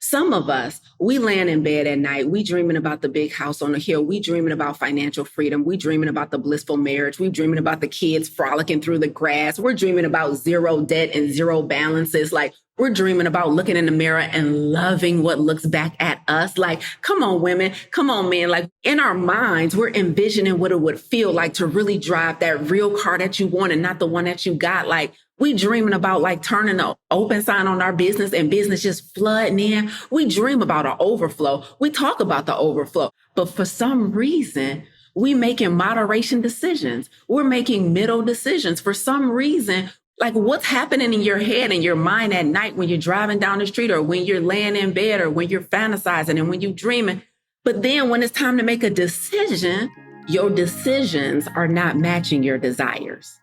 Some of us, we laying in bed at night, we dreaming about the big house on the hill, we dreaming about financial freedom, we dreaming about the blissful marriage, we dreaming about the kids frolicking through the grass, we're dreaming about zero debt and zero balances. Like, we're dreaming about looking in the mirror and loving what looks back at us. Like, come on, women, come on, men. Like, in our minds, we're envisioning what it would feel like to really drive that real car that you want and not the one that you got. Like, we dreaming about like turning the open sign on our business and business just flooding in. We dream about an overflow. We talk about the overflow, but for some reason, we making moderation decisions. We're making middle decisions. For some reason, like, what's happening in your head and your mind at night when you're driving down the street or when you're laying in bed or when you're fantasizing and when you're dreaming. But then when it's time to make a decision, your decisions are not matching your desires.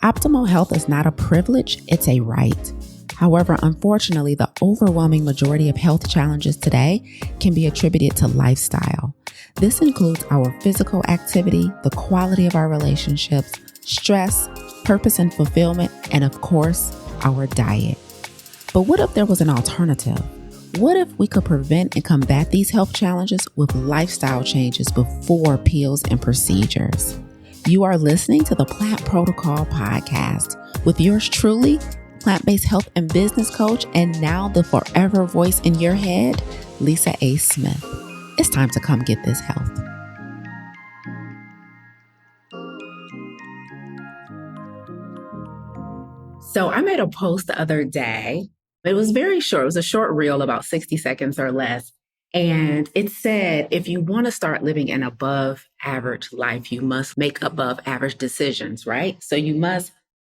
Optimal health is not a privilege, it's a right. However, unfortunately, the overwhelming majority of health challenges today can be attributed to lifestyle. This includes our physical activity, the quality of our relationships, stress, purpose and fulfillment, and of course, our diet. But what if there was an alternative? What if we could prevent and combat these health challenges with lifestyle changes before pills and procedures? You are listening to the Plant Protocol podcast with yours truly, plant-based health and business coach, and now the forever voice in your head, Lisa A. Smith. It's time to come get this health. So I made a post the other day. It was very short. It was a short reel, about 60 seconds or less. And it said, if you want to start living an above average life, you must make above average decisions, right? So you must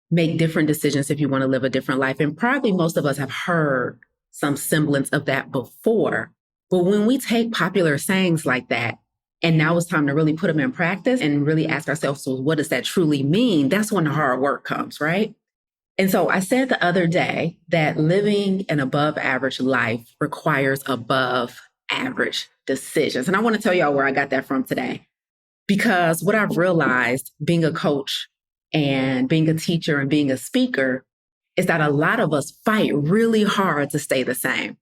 make different decisions if you want to live a different life. And probably most of us have heard some semblance of that before. But when we take popular sayings like that, and now it's time to really put them in practice and really ask ourselves, so what does that truly mean? That's when the hard work comes, right? And so I said the other day that living an above average life requires above average decisions. And I want to tell y'all where I got that from today, because what I've realized being a coach and being a teacher and being a speaker is that a lot of us fight really hard to stay the same,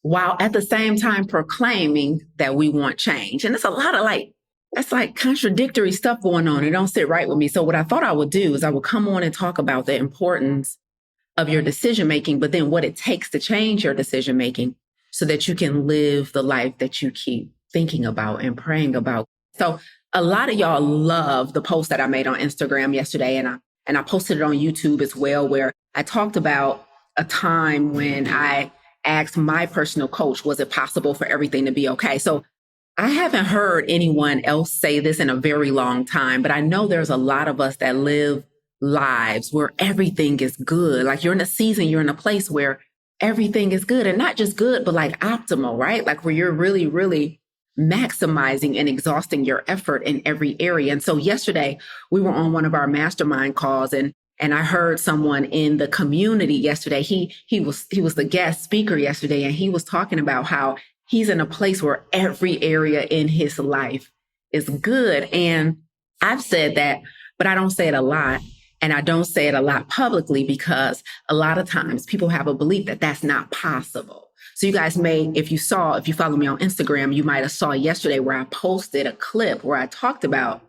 while at the same time proclaiming that we want change. And it's a lot of that's contradictory stuff going on. It don't sit right with me. So what I thought I would do is I would come on and talk about the importance of your decision-making, but then what it takes to change your decision-making so that you can live the life that you keep thinking about and praying about. So a lot of y'all love the post that I made on Instagram yesterday, and I posted it on YouTube as well, where I talked about a time when I asked my personal coach, was it possible for everything to be okay? So I haven't heard anyone else say this in a very long time, but I know there's a lot of us that live lives where everything is good. Like, you're in a season, you're in a place where everything is good, and not just good, but like optimal, right? Like, where you're really, really maximizing and exhausting your effort in every area. And so yesterday we were on one of our mastermind calls, and I heard someone in the community yesterday. He was the guest speaker yesterday, and he was talking about how he's in a place where every area in his life is good. And I've said that, but I don't say it a lot. And I don't say it a lot publicly because a lot of times people have a belief that that's not possible. So you guys may, if you follow me on Instagram, you might have saw yesterday where I posted a clip where I talked about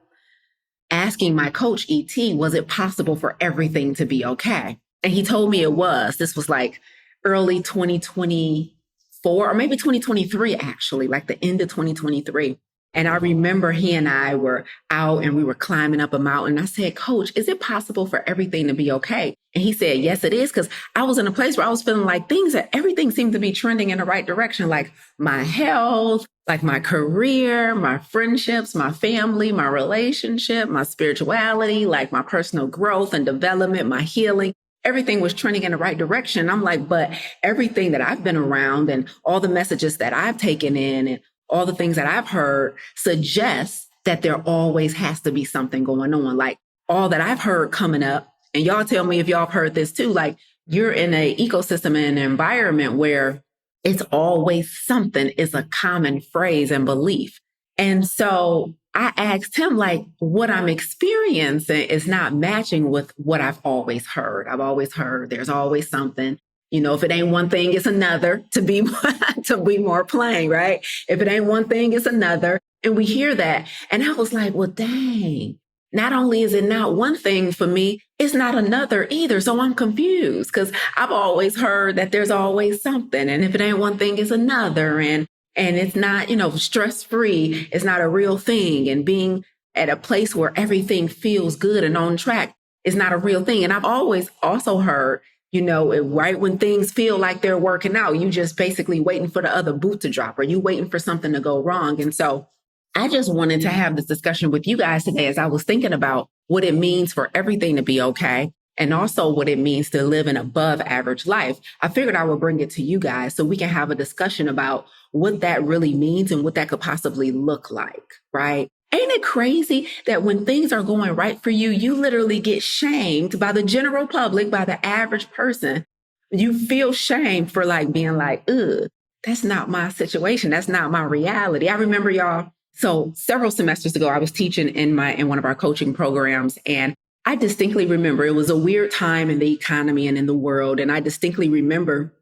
asking my coach, ET, was it possible for everything to be okay? And he told me it was. This was like early 2024 or maybe 2023, actually, like the end of 2023. And I remember he and I were out and we were climbing up a mountain. I said, Coach, is it possible for everything to be okay? And he said, yes, it is. Because I was in a place where I was feeling like everything seemed to be trending in the right direction. Like my health, like my career, my friendships, my family, my relationship, my spirituality, like my personal growth and development, my healing. Everything was trending in the right direction. I'm like, but everything that I've been around and all the messages that I've taken in and all the things that I've heard suggest that there always has to be something going on. Like all that I've heard coming up, and y'all tell me if y'all have heard this too, like you're in an ecosystem and an environment where it's always something is a common phrase and belief. And so I asked him, like, what I'm experiencing is not matching with what I've always heard. I've always heard there's always something. If it ain't one thing, it's another, to be to be more plain, right? If it ain't one thing, it's another. And we hear that. And I was like, well, dang, not only is it not one thing for me, it's not another either. So I'm confused because I've always heard that there's always something. And if it ain't one thing, it's another. And it's not, stress free. It's not a real thing. And being at a place where everything feels good and on track is not a real thing. And I've always also heard, right when things feel like they're working out, you just basically waiting for the other boot to drop or you waiting for something to go wrong. And so I just wanted to have this discussion with you guys today as I was thinking about what it means for everything to be okay. And also what it means to live an above average life. I figured I would bring it to you guys so we can have a discussion about what that really means and what that could possibly look like, right? Ain't it crazy that when things are going right for you, you literally get shamed by the general public, by the average person. You feel shame for like being like, ugh, that's not my situation. That's not my reality. I remember y'all. So several semesters ago, I was teaching in one of our coaching programs, and I distinctly remember it was a weird time in the economy and in the world. And I distinctly remember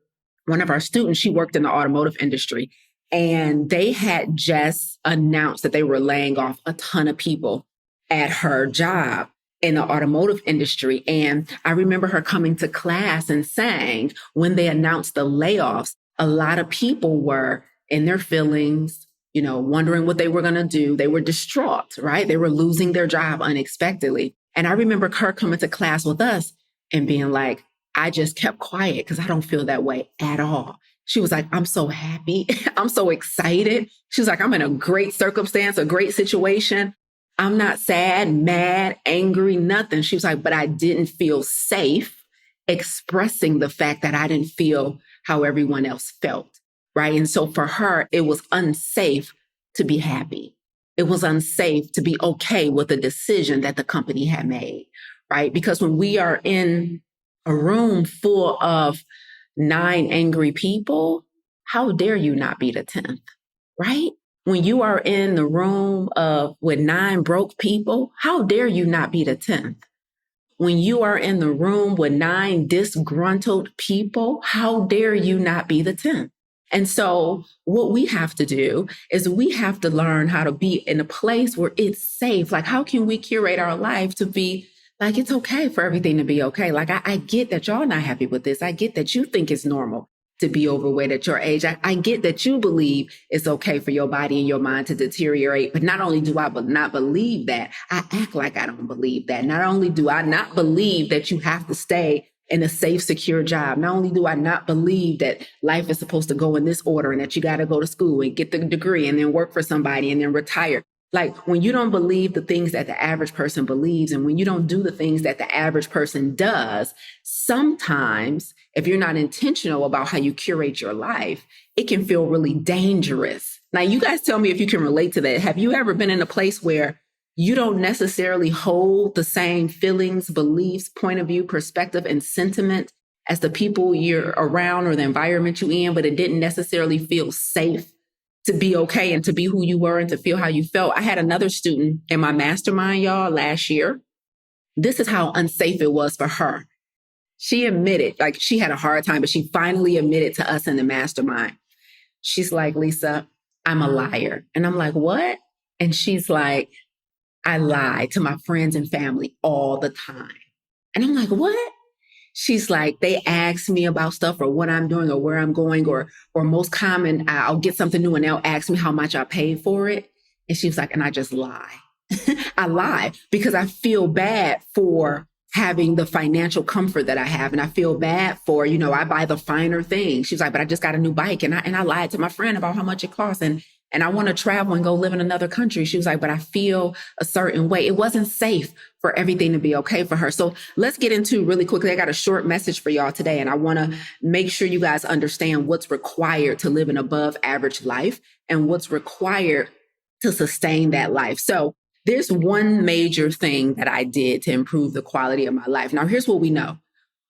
one of our students, she worked in the automotive industry, and they had just announced that they were laying off a ton of people at her job in the automotive industry. And I remember her coming to class and saying, when they announced the layoffs, a lot of people were in their feelings, wondering what they were going to do. They were distraught, right? They were losing their job unexpectedly. And I remember her coming to class with us and being like, I just kept quiet because I don't feel that way at all. She was like, I'm so happy. I'm so excited. She was like, I'm in a great circumstance, a great situation. I'm not sad, mad, angry, nothing. She was like, but I didn't feel safe expressing the fact that I didn't feel how everyone else felt. Right. And so for her, it was unsafe to be happy. It was unsafe to be okay with the decision that the company had made. Right. Because when we are in a room full of 9 angry people, how dare you not be the 10th? Right. When you are in the room with 9 broke people, how dare you not be the 10th? When you are in the room with 9 disgruntled people, how dare you not be the 10th? And so what we have to do is we have to learn how to be in a place where it's safe. Like, how can we curate our life to be like, it's okay for everything to be okay? Like, I get that y'all not happy with this. I get that you think it's normal to be overweight at your age. I get that you believe it's okay for your body and your mind to deteriorate. But not only do I not believe that, I act like I don't believe that. Not only do I not believe that you have to stay in a safe, secure job. Not only do I not believe that life is supposed to go in this order and that you got to go to school and get the degree and then work for somebody and then retire. Like, when you don't believe the things that the average person believes and when you don't do the things that the average person does, sometimes if you're not intentional about how you curate your life, it can feel really dangerous. Now, you guys tell me if you can relate to that. Have you ever been in a place where you don't necessarily hold the same feelings, beliefs, point of view, perspective, and sentiment as the people you're around or the environment you're in, but it didn't necessarily feel safe to be okay and to be who you were and to feel how you felt? I had another student in my mastermind, y'all, last year. This is how unsafe it was for her. She admitted, like, she had a hard time, but she finally admitted to us in the mastermind. She's like, Lisa, I'm a liar. And I'm like, what? And she's like, I lie to my friends and family all the time. And I'm like, what? She's like, they ask me about stuff or what I'm doing or where I'm going, or most common, I'll get something new and they'll ask me how much I paid for it. And she was like, and I just lie. I lie because I feel bad for having the financial comfort that I have. And I feel bad for, I buy the finer things. She's like, but I just got a new bike and I lied to my friend about how much it costs. And I want to travel and go live in another country. She was like, but I feel a certain way. It wasn't safe for everything to be okay for her. So let's get into really quickly. I got a short message for y'all today, and I want to make sure you guys understand what's required to live an above average life and what's required to sustain that life. So there's one major thing that I did to improve the quality of my life. Now, here's what we know.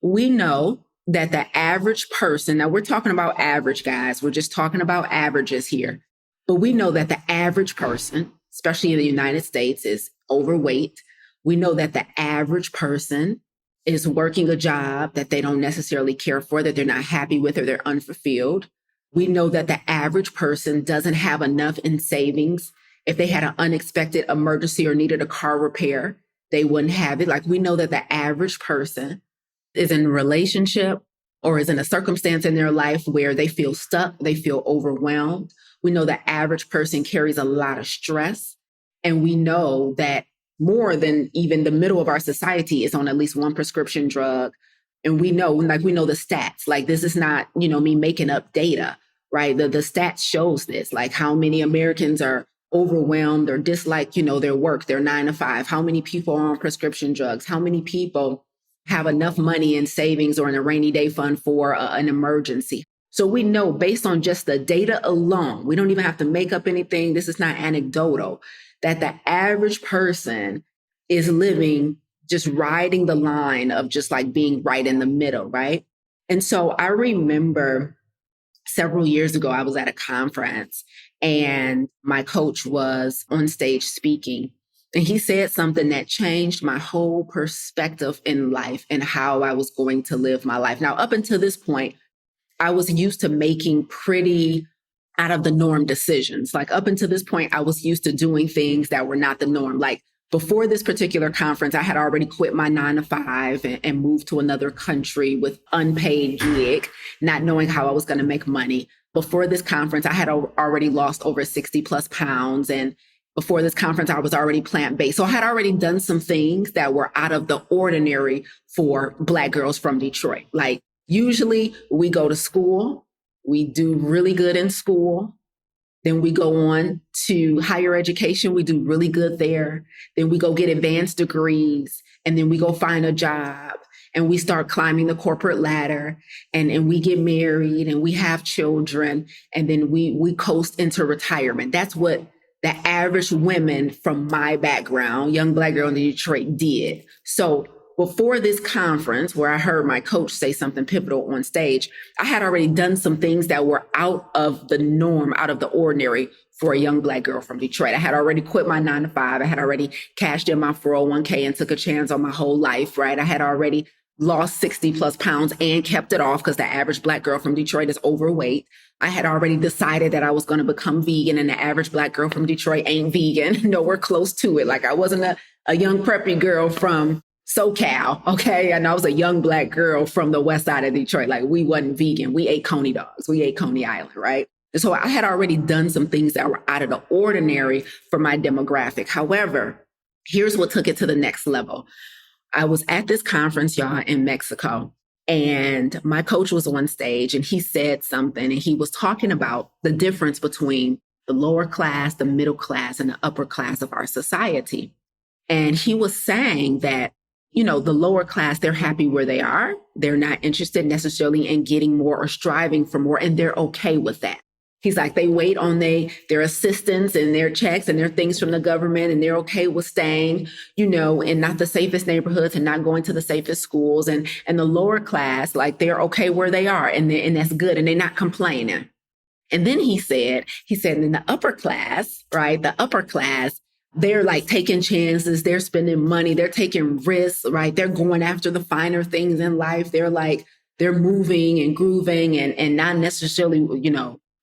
We know that the average person, now we're talking about average, guys. We're just talking about averages here. But we know that the average person, especially in the United States, is overweight. We know that the average person is working a job that they don't necessarily care for, that they're not happy with, or they're unfulfilled. We know that the average person doesn't have enough in savings. If they had an unexpected emergency or needed a car repair, they wouldn't have it. Like, we know that the average person is in a relationship or is in a circumstance in their life where they feel stuck, they feel overwhelmed. We know the average person carries a lot of stress. And we know that more than even the middle of our society is on at least one prescription drug. And we know the stats. Like, this is not, me making up data, right? The stats shows this, like how many Americans are overwhelmed or dislike, their work, their 9 to 5, how many people are on prescription drugs, how many people have enough money in savings or in a rainy day fund for an emergency. So we know, based on just the data alone, we don't even have to make up anything. This is not anecdotal, that the average person is living, just riding the line of just like being right in the middle, right? And so I remember several years ago, I was at a conference and my coach was on stage speaking. And he said something that changed my whole perspective in life and how I was going to live my life. Now, up until this point, I was used to making pretty out of the norm decisions. Like, up until this point, I was used to doing things that were not the norm. Like, before this particular conference, I had already quit my 9 to 5 and moved to another country with unpaid gig, not knowing how I was going to make money. Before this conference, I had already lost over 60 plus pounds. And before this conference, I was already plant-based. So I had already done some things that were out of the ordinary for Black girls from Detroit. Like, usually we go to school, we do really good in school. Then we go on to higher education. We do really good there. Then we go get advanced degrees, and then we go find a job, and we start climbing the corporate ladder, and we get married, and we have children, and then we coast into retirement. That's what the average women from my background, young Black girl in Detroit, did. So before this conference, where I heard my coach say something pivotal on stage, I had already done some things that were out of the norm, out of the ordinary for a young Black girl from Detroit. I had already quit my 9 to 5. I had already cashed in my 401k and took a chance on my whole life, right? I had already lost 60 plus pounds and kept it off, because the average Black girl from Detroit is overweight. I had already decided that I was going to become vegan, and the average Black girl from Detroit ain't vegan, nowhere close to it. Like, I wasn't a young preppy girl from SoCal, okay? And I was a young Black girl from the west side of Detroit. Like, we wasn't vegan. We ate Coney dogs. We ate Coney Island, right? And so I had already done some things that were out of the ordinary for my demographic. However, here's what took it to the next level. I was at this conference, y'all, in Mexico, and my coach was on stage, and he said something, and he was talking about the difference between the lower class, the middle class, and the upper class of our society. And he was saying that, the lower class, they're happy where they are. They're not interested necessarily in getting more or striving for more, and they're okay with that. He's like, they wait on their assistance and their checks and their things from the government, and they're okay with staying, in not the safest neighborhoods and not going to the safest schools. And the lower class, like, they're okay where they are, and that's good, and they're not complaining. And then he said in the upper class, right, the upper class, they're like taking chances, they're spending money, they're taking risks, right? They're going after the finer things in life. They're moving and grooving and not necessarily,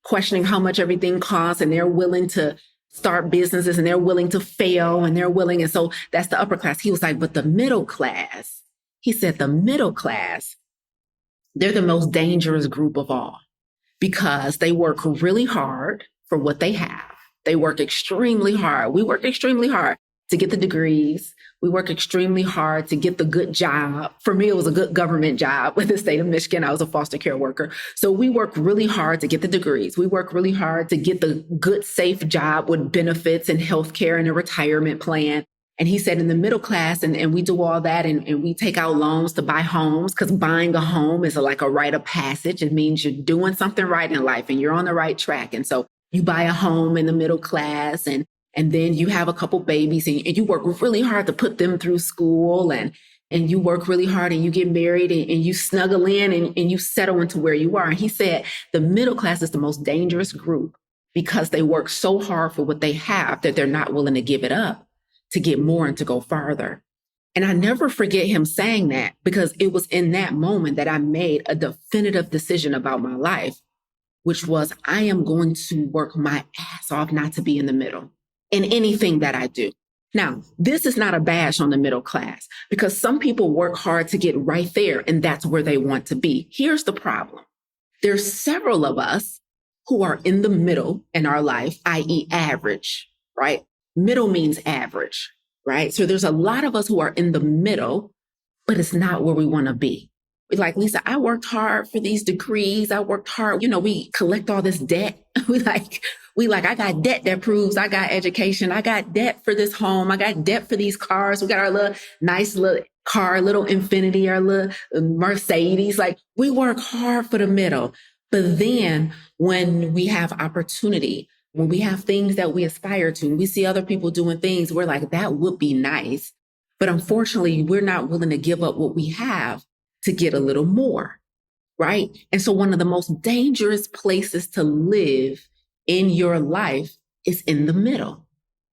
questioning how much everything costs, and they're willing to start businesses, and they're willing to fail, and and so that's the upper class. He was like, but the middle class, he said, the middle class, they're the most dangerous group of all, because they work really hard for what they have. They work extremely hard. We work extremely hard to get the degrees. We work extremely hard to get the good job. For me, it was a good government job with the state of Michigan. I was a foster care worker. So we work really hard to get the degrees. We work really hard to get the good, safe job with benefits and healthcare and a retirement plan. And he said, in the middle class, and we do all that, and we take out loans to buy homes, because buying a home is like a rite of passage. It means you're doing something right in life and you're on the right track. And so you buy a home in the middle class, and then you have a couple babies, and you work really hard to put them through school, and you work really hard, and you get married, and you snuggle in, and you settle into where you are. And he said the middle class is the most dangerous group, because they work so hard for what they have that they're not willing to give it up to get more and to go farther. And I never forget him saying that, because it was in that moment that I made a definitive decision about my life, which was I am going to work my ass off not to be in the middle in anything that I do. Now, this is not a bash on the middle class, because some people work hard to get right there and that's where they want to be. Here's the problem. There's several of us who are in the middle in our life, i.e. average, right? Middle means average, right? So there's a lot of us who are in the middle, but it's not where we want to be. Like, Lisa, I worked hard for these degrees. I worked hard. We collect all this debt. I got debt that proves I got education. I got debt for this home. I got debt for these cars. We got our little nice little car, little Infinity, our little Mercedes. Like, we work hard for the middle. But then when we have opportunity, when we have things that we aspire to, and we see other people doing things, we're like, that would be nice. But unfortunately, we're not willing to give up what we have to get a little more, right? And so one of the most dangerous places to live in your life is in the middle.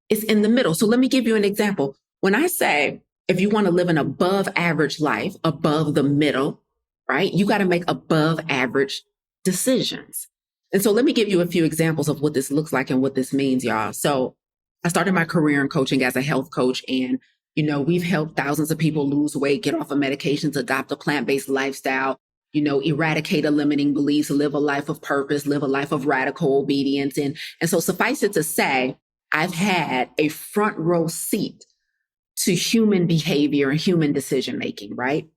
It's in the middle. So let me give you an example. When I say, if you want to live an above average life, above the middle, right? You got to make above average decisions. And so let me give you a few examples of what this looks like and what this means, y'all. So I started my career in coaching as a health coach, and we've helped thousands of people lose weight, get off of medications, adopt a plant-based lifestyle, eradicate a limiting beliefs, live a life of purpose, live a life of radical obedience. And so suffice it to say, I've had a front row seat to human behavior and human decision-making, right?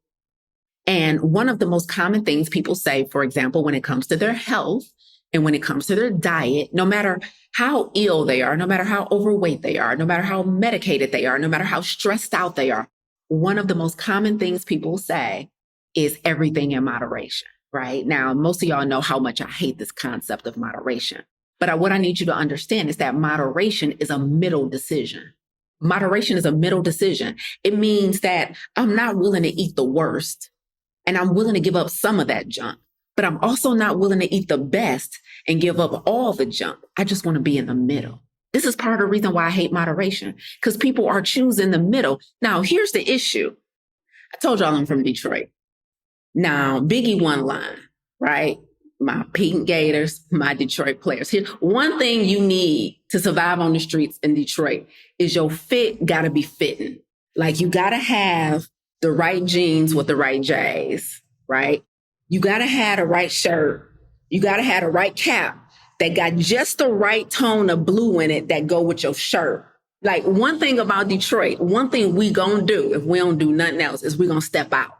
And one of the most common things people say, for example, when it comes to their health and when it comes to their diet, no matter how ill they are, no matter how overweight they are, no matter how medicated they are, no matter how stressed out they are, one of the most common things people say is everything in moderation, right? Now, most of y'all know how much I hate this concept of moderation. But what I need you to understand is that moderation is a middle decision. Moderation is a middle decision. It means that I'm not willing to eat the worst, and I'm willing to give up some of that junk. But I'm also not willing to eat the best and give up all the junk. I just want to be in the middle. This is part of the reason why I hate moderation, because people are choosing the middle. Now, here's the issue. I told y'all I'm from Detroit. Now, Biggie one line, right? My Pink Gators, my Detroit players. Here, one thing you need to survive on the streets in Detroit is your fit got to be fitting. Like, you got to have the right jeans with the right J's, right? You got to have the right shirt. You got to have the right cap that got just the right tone of blue in it that go with your shirt. Like, one thing about Detroit, one thing we gonna do if we don't do nothing else is we gonna step out.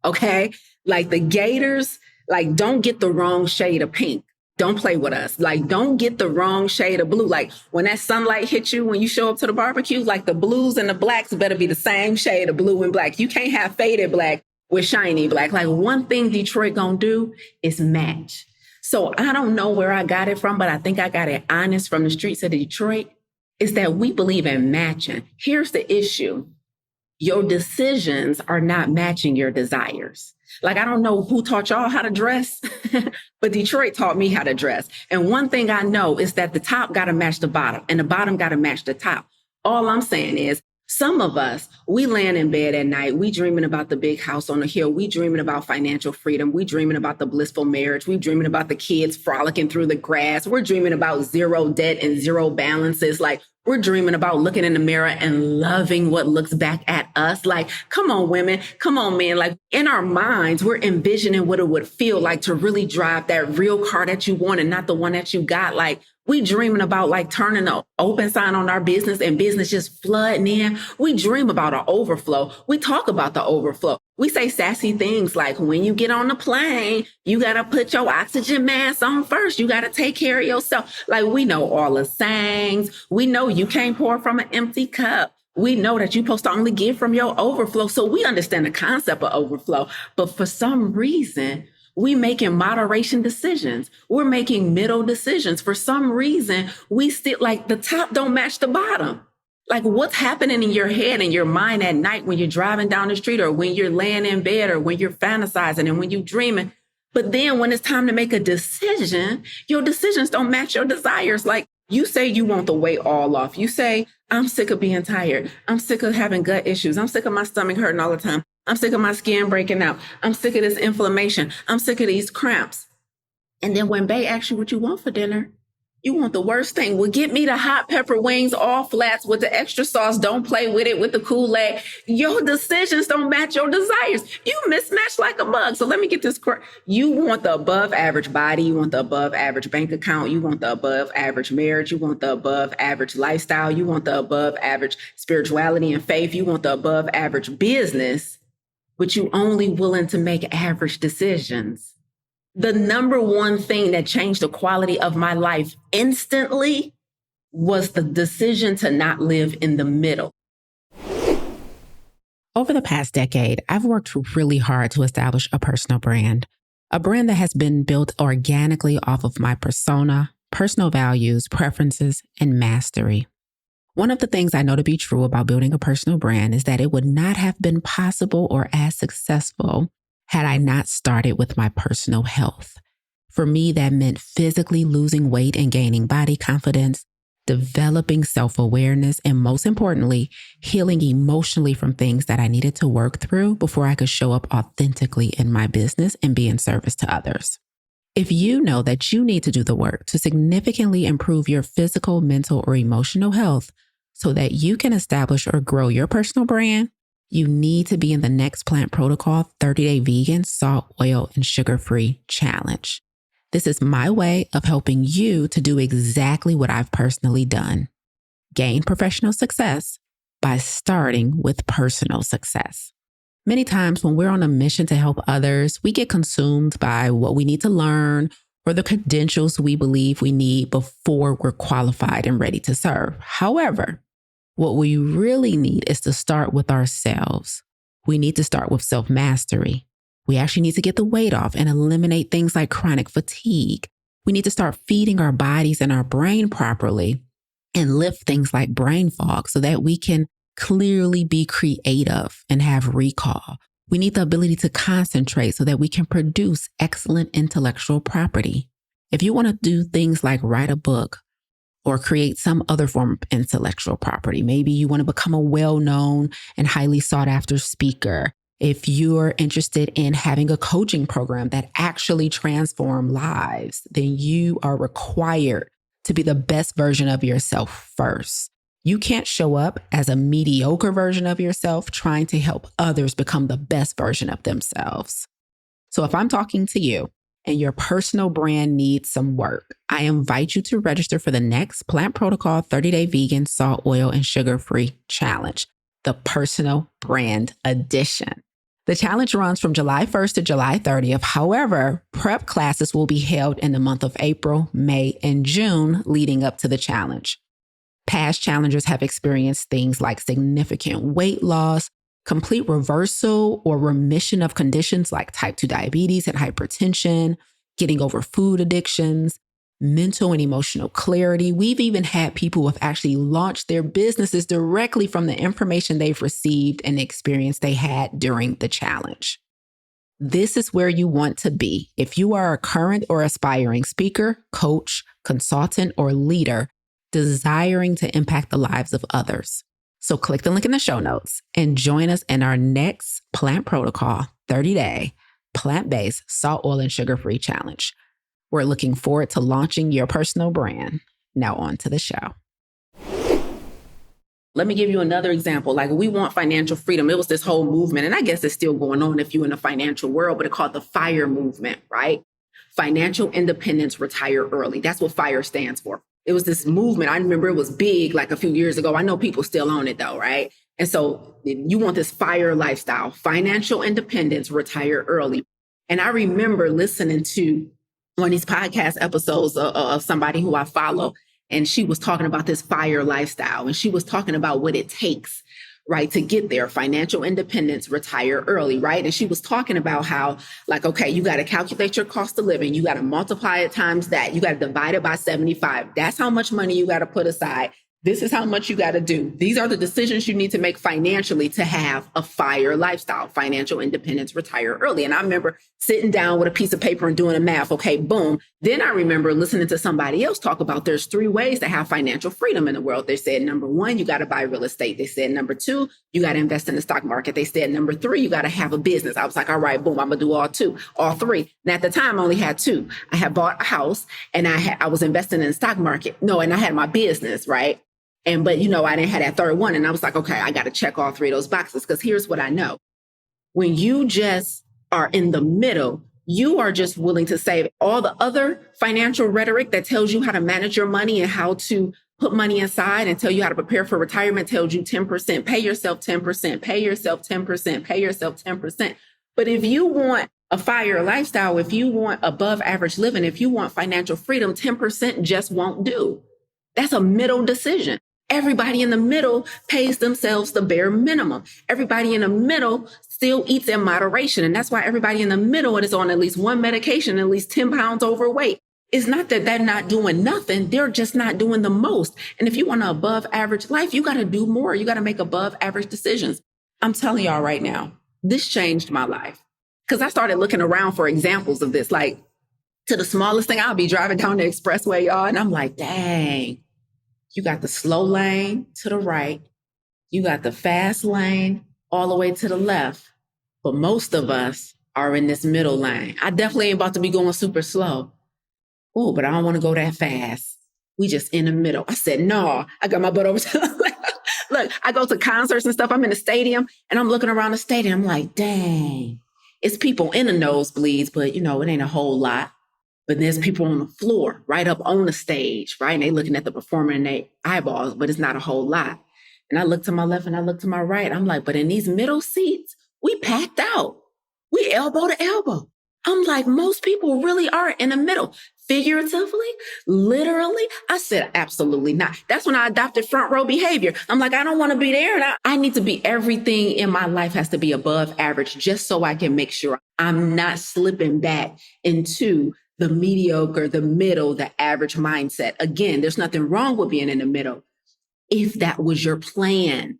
Okay? Like, the Gators, like, don't get the wrong shade of pink. Don't play with us. Like, don't get the wrong shade of blue. Like, when that sunlight hits you, when you show up to the barbecue, like, the blues and the blacks better be the same shade of blue and black. You can't have faded black with shiny black. Like, one thing Detroit gonna do is match. So I don't know where I got it from, but I think I got it honest from the streets of Detroit, is that we believe in matching. Here's the issue. Your decisions are not matching your desires. Like, I don't know who taught y'all how to dress, but Detroit taught me how to dress. And one thing I know is that the top got to match the bottom and the bottom got to match the top. All I'm saying is, some of us, we laying in bed at night, we dreaming about the big house on the hill, we dreaming about financial freedom, we dreaming about the blissful marriage, we dreaming about the kids frolicking through the grass, we're dreaming about zero debt and zero balances. Like, we're dreaming about looking in the mirror and loving what looks back at us. Like, come on, women, come on, men. Like, in our minds, we're envisioning what it would feel like to really drive that real car that you want and not the one that you got. Like, we dreaming about, like, turning the open sign on our business and business just flooding in. We dream about an overflow. We talk about the overflow. We say sassy things like, when you get on the plane, you got to put your oxygen mask on first. You got to take care of yourself. Like, we know all the sayings. We know you can't pour from an empty cup. We know that you're supposed to only give from your overflow. So we understand the concept of overflow. But for some reason, we making moderation decisions. We're making middle decisions. For some reason, we still, like, the top don't match the bottom. Like, what's happening in your head and your mind at night when you're driving down the street or when you're laying in bed or when you're fantasizing and when you're dreaming? But then when it's time to make a decision, your decisions don't match your desires. Like you say you want the weight all off. You say, I'm sick of being tired. I'm sick of having gut issues. I'm sick of my stomach hurting all the time. I'm sick of my skin breaking out. I'm sick of this inflammation. I'm sick of these cramps. And then when Bay asks you what you want for dinner, you want the worst thing. Well, get me the hot pepper wings, all flats with the extra sauce. Don't play with it with the Kool-Aid. Your decisions don't match your desires. You mismatch like a bug. So let me get this correct. You want the above average body. You want the above average bank account. You want the above average marriage. You want the above average lifestyle. You want the above average spirituality and faith. You want the above average business, but you only willing to make average decisions. The number one thing that changed the quality of my life instantly was the decision to not live in the middle. Over the past decade, I've worked really hard to establish a personal brand that has been built organically off of my persona, personal values, preferences, and mastery. One of the things I know to be true about building a personal brand is that it would not have been possible or as successful had I not started with my personal health. For me, that meant physically losing weight and gaining body confidence, developing self-awareness, and most importantly, healing emotionally from things that I needed to work through before I could show up authentically in my business and be in service to others. If you know that you need to do the work to significantly improve your physical, mental, or emotional health so that you can establish or grow your personal brand, you need to be in the Next Plant Protocol 30-Day Vegan, Salt, Oil, and Sugar-Free Challenge. This is my way of helping you to do exactly what I've personally done. Gain professional success by starting with personal success. Many times when we're on a mission to help others, we get consumed by what we need to learn or the credentials we believe we need before we're qualified and ready to serve. However, what we really need is to start with ourselves. We need to start with self-mastery. We actually need to get the weight off and eliminate things like chronic fatigue. We need to start feeding our bodies and our brain properly and lift things like brain fog so that we can clearly be creative and have recall. We need the ability to concentrate so that we can produce excellent intellectual property. If you want to do things like write a book, or create some other form of intellectual property. Maybe you want to become a well-known and highly sought-after speaker. If you're interested in having a coaching program that actually transforms lives, then you are required to be the best version of yourself first. You can't show up as a mediocre version of yourself trying to help others become the best version of themselves. So if I'm talking to you, and your personal brand needs some work, I invite you to register for the Next Plant Protocol 30-Day Vegan, Salt, Oil, and Sugar-Free Challenge, the Personal Brand Edition. The challenge runs from July 1st to July 30th. However, prep classes will be held in the month of April, May, and June leading up to the challenge. Past challengers have experienced things like significant weight loss, complete reversal or remission of conditions like type 2 diabetes and hypertension, getting over food addictions, mental and emotional clarity. We've even had people who have actually launched their businesses directly from the information they've received and the experience they had during the challenge. This is where you want to be if you are a current or aspiring speaker, coach, consultant, or leader desiring to impact the lives of others. So click the link in the show notes and join us in our Next Plant Protocol 30-Day Plant-Based Salt, Oil, and Sugar-Free Challenge. We're looking forward to launching your personal brand. Now on to the show. Let me give you another example. Like we want financial freedom. It was this whole movement, and I guess it's still going on if you're in the financial world, but it's called the FIRE movement, right? Financial independence, retire early. That's what FIRE stands for. It was this movement. I remember it was big like a few years ago. I know people still own it though, right? And so you want this FIRE lifestyle, financial independence, retire early. And I remember listening to one of these podcast episodes of somebody who I follow, and she was talking about this FIRE lifestyle, and she was talking about what it takes, right, to get there, financial independence, retire early, right? And she was talking about how, like, okay, you got to calculate your cost of living. You got to multiply it times that. You got to divide it by 75. That's how much money you got to put aside. This is how much you got to do. These are the decisions you need to make financially to have a FIRE lifestyle, financial independence, retire early. And I remember sitting down with a piece of paper and doing a math. Okay, boom. Then I remember listening to somebody else talk about there's 3 ways to have financial freedom in the world. They said, number 1, you got to buy real estate. They said, number 2, you got to invest in the stock market. They said, number 3, you got to have a business. I was like, all right, boom, I'm going to do all 3. And at the time, I only had 2. I had bought a house and I was investing in the stock market. No, and I had my business, right? But I didn't have that third one. And I was like, okay, I got to check all 3 of those boxes, because here's what I know. When you just are in the middle, you are just willing to save all the other financial rhetoric that tells you how to manage your money and how to put money aside and tell you how to prepare for retirement, tells you 10%, pay yourself 10%, pay yourself 10%, pay yourself 10%. But if you want a FIRE lifestyle, if you want above average living, if you want financial freedom, 10% just won't do. That's a middle decision. Everybody in the middle pays themselves the bare minimum. Everybody in the middle still eats in moderation. And that's why everybody in the middle is on at least one medication, at least 10 pounds overweight. It's not that they're not doing nothing. They're just not doing the most. And if you want an above average life, you got to do more. You got to make above average decisions. I'm telling y'all right now, this changed my life, because I started looking around for examples of this. Like, to the smallest thing, I'll be driving down the expressway, y'all, and I'm like, dang. You got the slow lane to the right. You got the fast lane all the way to the left. But most of us are in this middle lane. I definitely ain't about to be going super slow. Oh, but I don't want to go that fast. We just in the middle. I said, no, I got my butt over to the left. Look, I go to concerts and stuff. I'm in the stadium and I'm looking around the stadium. I'm like, dang, it's people in the nosebleeds, but it ain't a whole lot. But there's people on the floor, right up on the stage, right? And they looking at the performer in their eyeballs, but it's not a whole lot. And I look to my left and I look to my right. I'm like, but in these middle seats, we packed out. We elbow to elbow. I'm like, most people really are in the middle. Figuratively, literally, I said, absolutely not. That's when I adopted front row behavior. I'm like, I don't want to be there. And I need to be, everything in my life has to be above average, just so I can make sure I'm not slipping back into the mediocre, the middle, the average mindset. Again, there's nothing wrong with being in the middle if that was your plan.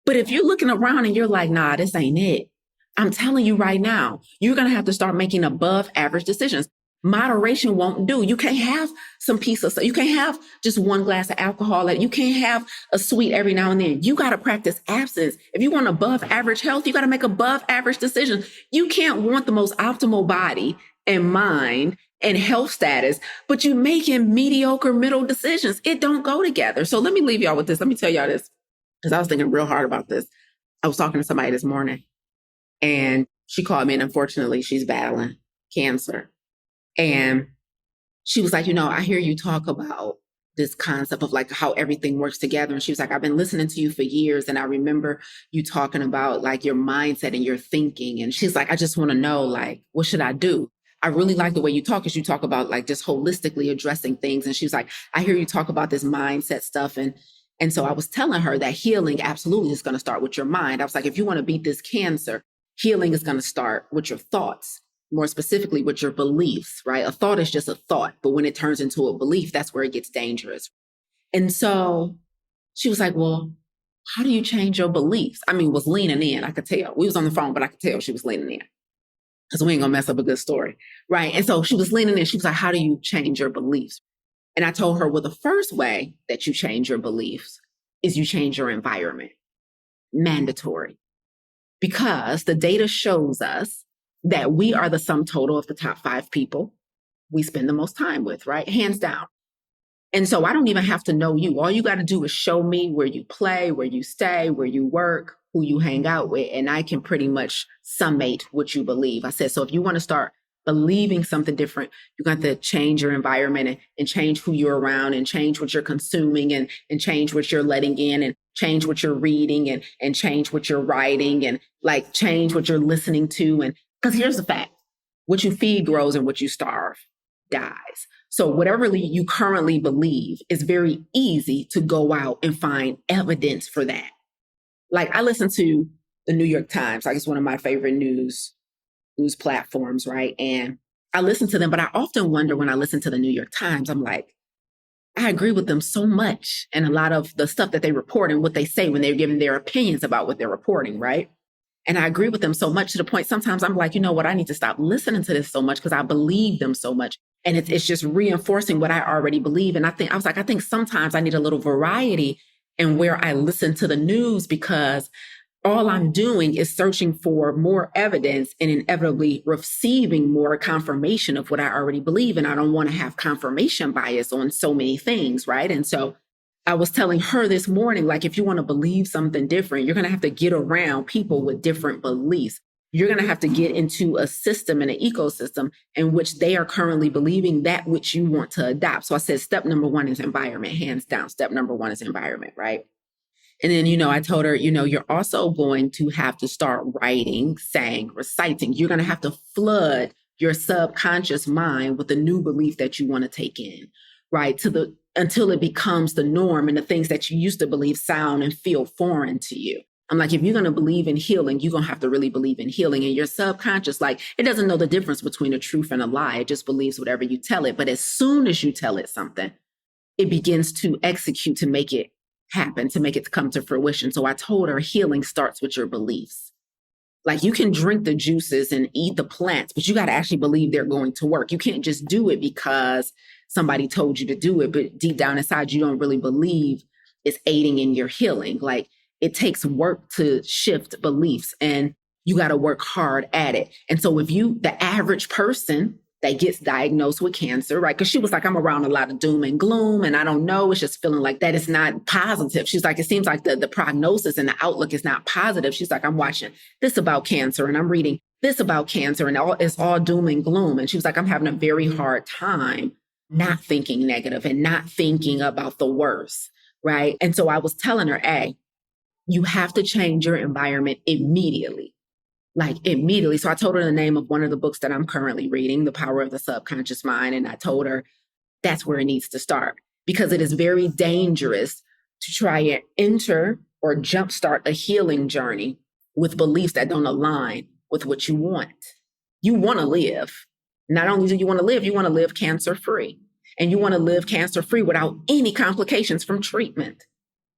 But if you're looking around and you're like, nah, this ain't it, I'm telling you right now, you're going to have to start making above average decisions. Moderation won't do. You can't have some piece of stuff. You can't have just one glass of alcohol. You can't have a sweet every now and then. You got to practice abstinence. If you want above average health, you got to make above average decisions. You can't want the most optimal body and mind and health status, but you making mediocre middle decisions. It don't go together. So let me leave y'all with this. Let me tell y'all this, because I was thinking real hard about this. I was talking to somebody this morning and she called me, and unfortunately she's battling cancer. And she was like, I hear you talk about this concept of like how everything works together. And she was like, I've been listening to you for years. And I remember you talking about like your mindset and your thinking. And she's like, I just want to know, like, what should I do? I really like the way you talk, because you talk about like just holistically addressing things. And she was like, I hear you talk about this mindset stuff. And so I was telling her that healing absolutely is going to start with your mind. I was like, if you want to beat this cancer, healing is going to start with your thoughts, more specifically with your beliefs, right? A thought is just a thought, but when it turns into a belief, that's where it gets dangerous. And so she was like, well, how do you change your beliefs? I mean, was leaning in. I could tell. We was on the phone, but I could tell she was leaning in, because we ain't gonna mess up a good story, right? And so she was leaning in. She was like, how do you change your beliefs? And I told her, well, the first way that you change your beliefs is you change your environment. Mandatory. Because the data shows us that we are the sum total of the top 5 people we spend the most time with, right? Hands down. And so I don't even have to know you. All you got to do is show me where you play, where you stay, where you work, who you hang out with, and I can pretty much summate what you believe. I said, so if you want to start believing something different, you got to change your environment and change who you're around and change what you're consuming and change what you're letting in and change what you're reading and change what you're writing and like change what you're listening to. And because here's the fact, what you feed grows and what you starve dies. So whatever you currently believe, is very easy to go out and find evidence for that. Like I listen to the New York Times, like it's one of my favorite news platforms, right? And I listen to them, but I often wonder when I listen to the New York Times, I'm like, I agree with them so much. And a lot of the stuff that they report and what they say when they're giving their opinions about what they're reporting, right? And I agree with them so much to the point sometimes I'm like, you know what, I need to stop listening to this so much because I believe them so much. And it's just reinforcing what I already believe. And I think sometimes I need a little variety in where I listen to the news, because all I'm doing is searching for more evidence and inevitably receiving more confirmation of what I already believe. And I don't want to have confirmation bias on so many things, right? And so I was telling her this morning, like, if you want to believe something different, you're going to have to get around people with different beliefs. You're going to have to get into a system and an ecosystem in which they are currently believing that which you want to adopt. So I said, step number one is environment, hands down. Step number one is environment, right? And then, I told her, you're also going to have to start writing, saying, reciting. You're going to have to flood your subconscious mind with the new belief that you want to take in, right? Until it becomes the norm and the things that you used to believe sound and feel foreign to you. I'm like, if you're going to believe in healing, you're going to have to really believe in healing. And your subconscious, like, it doesn't know the difference between a truth and a lie. It just believes whatever you tell it. But as soon as you tell it something, it begins to execute to make it happen, to make it come to fruition. So I told her healing starts with your beliefs. Like, you can drink the juices and eat the plants, but you got to actually believe they're going to work. You can't just do it because somebody told you to do it, but deep down inside, you don't really believe it's aiding in your healing. Like, it takes work to shift beliefs, and you got to work hard at it. And so if the average person that gets diagnosed with cancer, right? Because she was like, I'm around a lot of doom and gloom, and I don't know. It's just feeling like that is not positive. She's like, it seems like the prognosis and the outlook is not positive. She's like, I'm watching this about cancer and I'm reading this about cancer, and it's all doom and gloom. And she was like, I'm having a very hard time not thinking negative and not thinking about the worst, right? And so I was telling her, hey, you have to change your environment immediately. Like, immediately. So I told her the name of one of the books that I'm currently reading, The Power of the Subconscious Mind. And I told her that's where it needs to start, because it is very dangerous to try and enter or jumpstart a healing journey with beliefs that don't align with what you want. You want to live. Not only do you want to live cancer-free. And you want to live cancer-free without any complications from treatment.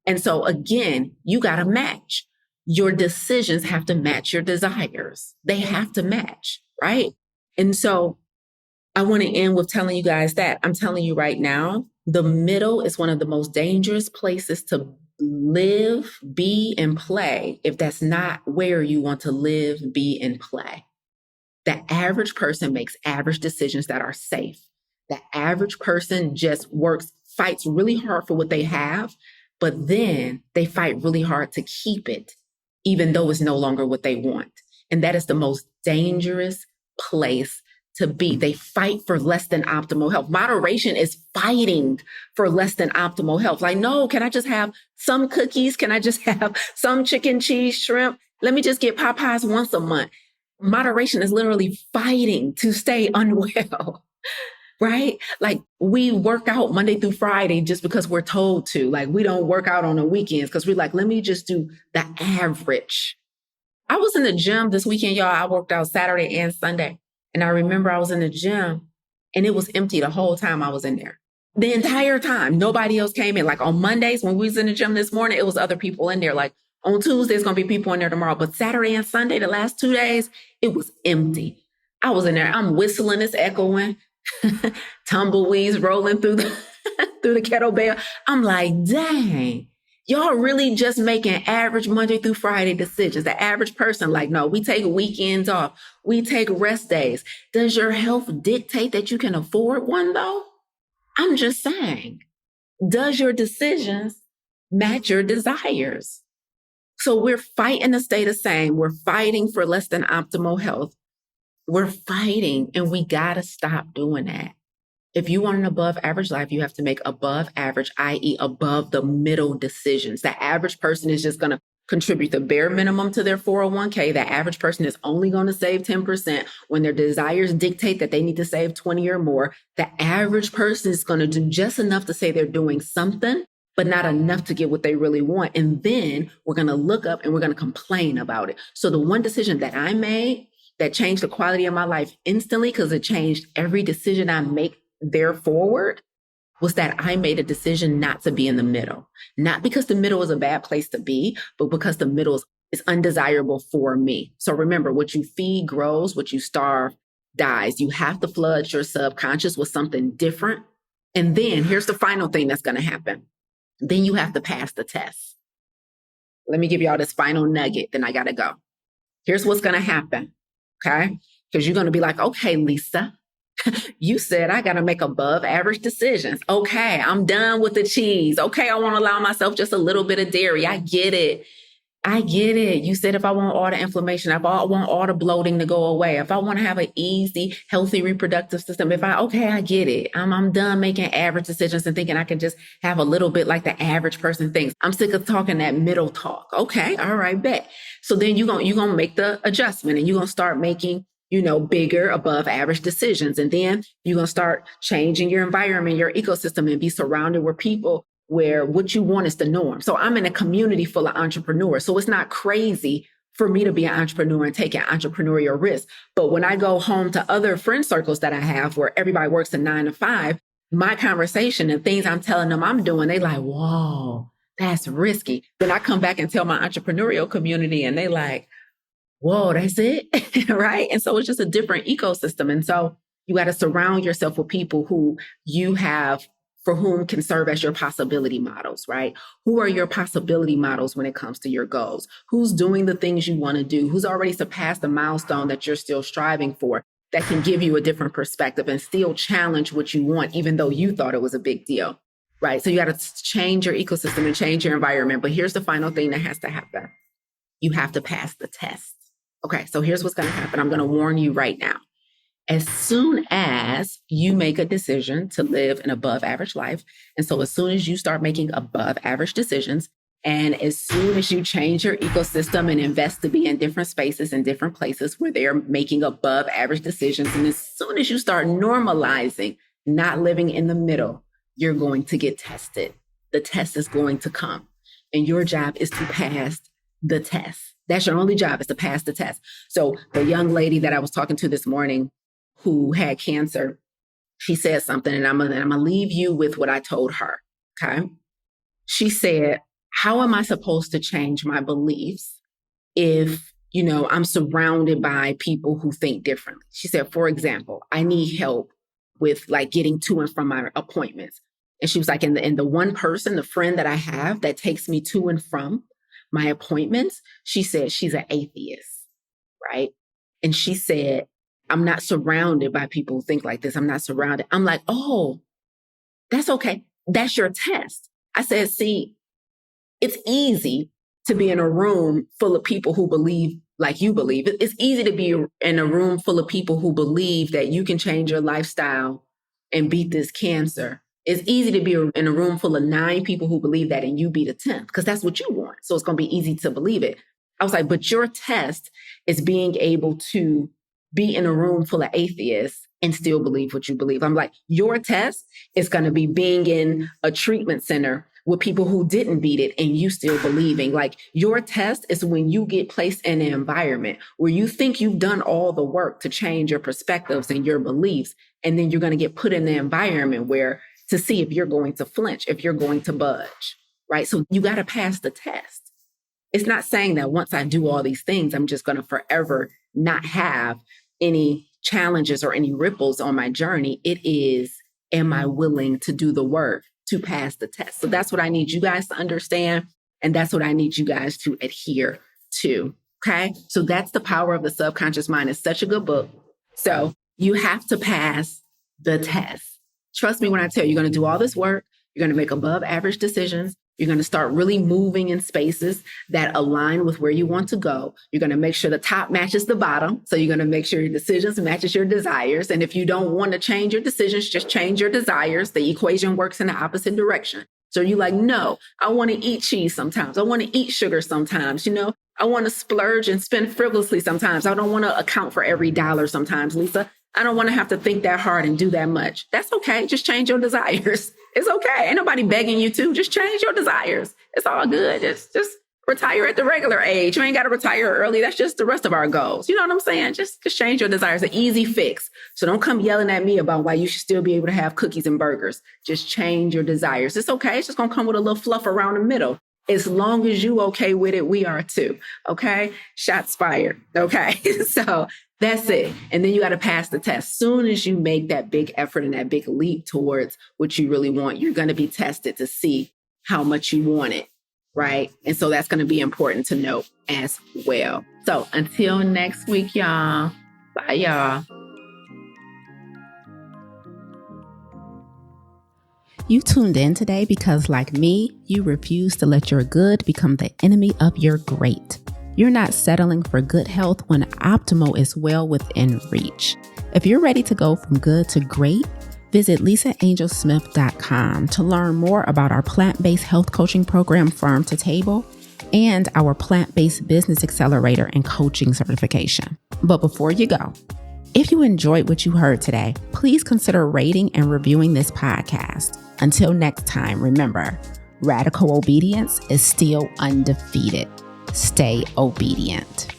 And so again, you got to match. Your decisions have to match your desires. They have to match, right? And so I want to end with telling you guys that I'm telling you right now, the middle is one of the most dangerous places to live, be, and play if that's not where you want to live, be, and play. The average person makes average decisions that are safe. The average person just fights really hard for what they have, but then they fight really hard to keep it, even though it's no longer what they want. And that is the most dangerous place to be. They fight for less than optimal health. Moderation is fighting for less than optimal health. Like, no, can I just have some cookies? Can I just have some chicken, cheese, shrimp? Let me just get Popeyes once a month. Moderation is literally fighting to stay unwell. Right? Like, we work out Monday through Friday just because we're told to. Like, we don't work out on the weekends because we're like, let me just do the average. I was in the gym this weekend, y'all. I worked out Saturday and Sunday. And I remember I was in the gym and it was empty the whole time I was in there. The entire time. Nobody else came in. Like, on Mondays when we was in the gym this morning, it was other people in there. Like, on Tuesday, it's going to be people in there tomorrow. But Saturday and Sunday, the last 2 days, it was empty. I was in there. I'm whistling, it's echoing. Tumbleweeds rolling through the kettlebell. I'm like, dang, y'all really just making average Monday through Friday decisions. The average person, like, no, we take weekends off. We take rest days. Does your health dictate that you can afford one, though? I'm just saying, does your decisions match your desires? So we're fighting to stay the same. We're fighting for less than optimal health. We're fighting, and we got to stop doing that. If you want an above average life, you have to make above average, i.e. above the middle decisions. The average person is just going to contribute the bare minimum to their 401k. The average person is only going to save 10% when their desires dictate that they need to save 20 or more. The average person is going to do just enough to say they're doing something, but not enough to get what they really want. And then we're going to look up and we're going to complain about it. So the one decision that I made that changed the quality of my life instantly, because it changed every decision I make there forward, was that I made a decision not to be in the middle. Not because the middle is a bad place to be, but because the middle is undesirable for me. So remember, what you feed grows, what you starve dies. You have to flood your subconscious with something different. And then here's the final thing that's going to happen. Then you have to pass the test. Let me give y'all this final nugget, then I got to go. Here's what's going to happen, okay? Because you're going to be like, okay, Lisa, you said I got to make above average decisions. Okay, I'm done with the cheese. Okay, I want to allow myself just a little bit of dairy. I get it. You said if I want all the inflammation, if I want all the bloating to go away, if I want to have an easy, healthy reproductive system, I get it. I'm done making average decisions and thinking I can just have a little bit like the average person thinks. I'm sick of talking that middle talk. Okay, all right, bet. So then you're going to make the adjustment and you're going to start making bigger above average decisions. And then you're going to start changing your environment, your ecosystem, and be surrounded with people where what you want is the norm. So I'm in a community full of entrepreneurs. So it's not crazy for me to be an entrepreneur and take an entrepreneurial risk. But when I go home to other friend circles that I have where everybody works a 9 to 5, my conversation and things I'm telling them I'm doing, they like, whoa, that's risky. Then I come back and tell my entrepreneurial community and they like, whoa, that's it, right? And so it's just a different ecosystem. And so you got to surround yourself with people who you have, for whom can serve as your possibility models, right? Who are your possibility models when it comes to your goals? Who's doing the things you want to do? Who's already surpassed the milestone that you're still striving for that can give you a different perspective and still challenge what you want, even though you thought it was a big deal, right? So you got to change your ecosystem and change your environment. But here's the final thing that has to happen. You have to pass the test. Okay, so here's what's going to happen. I'm going to warn you right now. As soon as you make a decision to live an above average life, and so as soon as you start making above average decisions, and as soon as you change your ecosystem and invest to be in different spaces and different places where they're making above average decisions, and as soon as you start normalizing not living in the middle, you're going to get tested. The test is going to come, and your job is to pass the test. That's your only job, is to pass the test. So the young lady that I was talking to this morning who had cancer, she said something, and I'm gonna leave you with what I told her, okay? She said, how am I supposed to change my beliefs if, I'm surrounded by people who think differently? She said, for example, I need help with like getting to and from my appointments. And she was like, in the one person, the friend that I have that takes me to and from my appointments, she said she's an atheist, right? And she said, I'm not surrounded by people who think like this. I'm not surrounded. I'm like, oh, that's okay. That's your test. I said, see, it's easy to be in a room full of people who believe like you believe. It's easy to be in a room full of people who believe that you can change your lifestyle and beat this cancer. It's easy to be in a room full of 9 people who believe that and you be the 10th because that's what you want. So it's going to be easy to believe it. I was like, but your test is being able to be in a room full of atheists and still believe what you believe. I'm like, your test is going to be being in a treatment center with people who didn't beat it and you still believing. Like, your test is when you get placed in an environment where you think you've done all the work to change your perspectives and your beliefs. And then you're going to get put in the environment where to see if you're going to flinch, if you're going to budge, right? So you got to pass the test. It's not saying that once I do all these things, I'm just going to forever not have any challenges or any ripples on my journey. It is, am I willing to do the work to pass the test? So that's what I need you guys to understand. And that's what I need you guys to adhere to. Okay. So that's The Power of the Subconscious Mind. It's such a good book. So you have to pass the test. Trust me when I tell you, you're going to do all this work. You're going to make above average decisions. You're going to start really moving in spaces that align with where you want to go. You're going to make sure the top matches the bottom. So you're going to make sure your decisions matches your desires. And if you don't want to change your decisions, just change your desires. The equation works in the opposite direction. So you're like, no, I want to eat cheese sometimes. I want to eat sugar sometimes. I want to splurge and spend frivolously sometimes. I don't want to account for every dollar sometimes, Lisa. I don't want to have to think that hard and do that much. That's okay. Just change your desires. It's okay. Ain't nobody begging you to. Just change your desires. It's all good. Just retire at the regular age. You ain't got to retire early. That's just the rest of our goals. You know what I'm saying? Just change your desires. An easy fix. So don't come yelling at me about why you should still be able to have cookies and burgers. Just change your desires. It's okay. It's just going to come with a little fluff around the middle. As long as you okay with it, we are too. Okay? Shots fired. Okay? So that's it. And then you got to pass the test. Soon as you make that big effort and that big leap towards what you really want, you're going to be tested to see how much you want it. Right? And so that's going to be important to note as well. So until next week, y'all. Bye, y'all. You tuned in today because, like me, you refuse to let your good become the enemy of your great. You're not settling for good health when optimal is well within reach. If you're ready to go from good to great, visit lisaangelsmith.com to learn more about our plant-based health coaching program, Farm to Table, and our plant-based business accelerator and coaching certification. But before you go, if you enjoyed what you heard today, please consider rating and reviewing this podcast. Until next time, remember, radical obedience is still undefeated. Stay obedient.